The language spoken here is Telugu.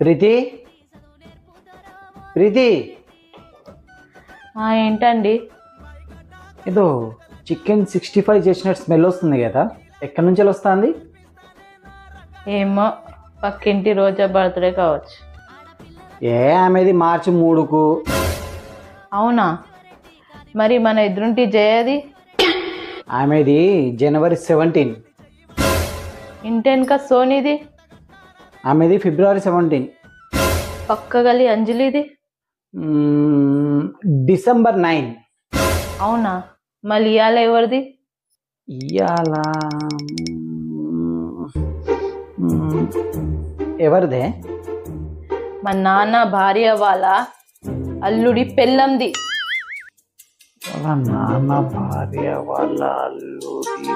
ప్రీతి ప్రీతి ఏంటండి? ఏదో చికెన్ 65 చేసినట్టు స్మెల్ వస్తుంది కదా, ఎక్కడి నుంచి వస్తుంది? ఏమో, పక్కింటి రోజా బర్త్డే కావచ్చు. ఆమెది మార్చి 3కు. అవునా? మరి మన ఎదురుంటి జయది? ఆమెది జనవరి 17. ఇంటెనక సోనీది? ఆమెది ఫిబ్రవరి 17. పక్క గలి అంజలిది? డిసెంబర్ 9. అవునా? మళ్ళీ ఇవాళ ఎవరిది? ఇవాళ ఎవరిదే? మా నాన్న భార్య వాళ్ళ అల్లుడి పెళ్ళంది. వాళ్ళ నాన్న భార్య వాళ్ళ అల్లుడి